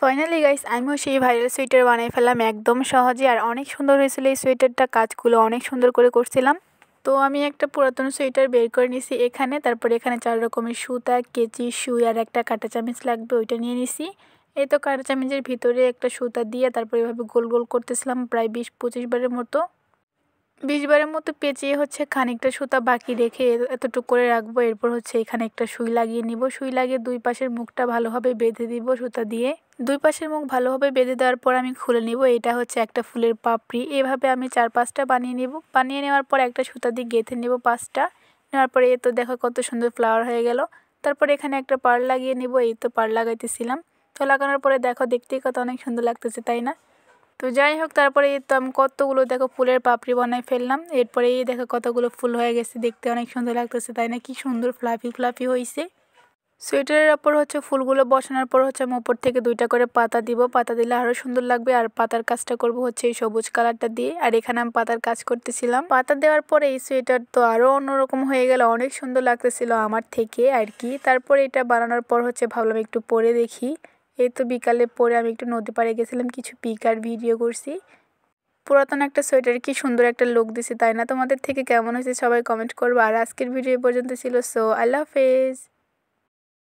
Finally guys আমিও সেই viral sweater বানিয়ে ফেললাম একদম সহজে, আর অনেক সুন্দর হয়েছিল এই সোয়েটারটা। কাজগুলো অনেক সুন্দর করে করছিলাম। তো আমি একটা পুরাতন সোয়েটার বের করে নিছি এখানে। তারপরে এখানে 4 রকমের সুতা, কেচি, সুই আর একটা কাঁটা চামচ লাগবে, ওইটা নিয়ে নিছি। এই তো কাঁটা চামচের ভিতরে একটা সুতা দিয়ে তারপরে এভাবে গোল গোল করতেছিলাম প্রায় 20-25 বারের মতো। 20 বারের মতো পেঁচিয়ে খানিকটা সুতা বাকি রেখে এতটুকু করে রাখবো। এরপর এখানে একটা সুই লাগিয়ে নিব। সুই লাগিয়ে দুই পাশের মুখটা ভালোভাবে বেঁধে দিব সুতা দিয়ে। দুই পাশের মুখ ভালোভাবে বেঁধে দেওয়ার পর আমি খুলে নিব। এটা একটা ফুলের পাপড়ি। এভাবে আমি 4-5টা বানিয়ে নিব। বানিয়ে নেওয়ার পর একটা সুতা দিয়ে গেঁথে নেব 5টা। নেওয়ার পরে এই তো দেখো কত সুন্দর ফ্লাওয়ার হয়ে গেল। তারপরে এখানে একটা পাড় লাগিয়ে নিব। এই তো পাড় লাগাইতেছিলাম। তো লাগানোর পরে দেখো দেখতেই কত অনেক সুন্দর লাগতেছে, তাই না? তো যাই হোক, তারপরে এই তো আমি কতগুলো দেখো ফুলের পাপড়ি বানাই ফেললাম। এরপরে এই দেখো কতগুলো ফুল হয়ে গেছে, দেখতে অনেক সুন্দর লাগতেছে, তাই না? কি সুন্দর ফ্লাফি ফ্লাফি হয়েছে। সোয়েটারের ওপর ফুলগুলো বসানোর পর আমি উপর থেকে 2টা করে পাতা দিব। পাতা দিলে আরও সুন্দর লাগবে। আর পাতার কাজটা করব এই সবুজ কালারটা দিয়ে। আর এখানে আমি পাতার কাজ করতেছিলাম। পাতা দেওয়ার পরে এই সোয়েটার তো আরও অন্যরকম হয়ে গেল, অনেক সুন্দর লাগতেছিল আমার থেকে আর কি। তারপরে এটা বানানোর পর ভাবলাম একটু পরে দেখি। এই তো বিকালে পরে আমি একটু নদী পাড়ে গেছিলাম, কিছু পিক আর ভিডিও করছি। পুরাতন একটা সোয়েটার কি সুন্দর একটা লুক দিছে, তাই না? তোমাদের থেকে কেমন হয়েছে সবাই কমেন্ট করবে। আর আজকের ভিডিও পর্যন্ত ছিল। সো আল্লাহ হাফেজ।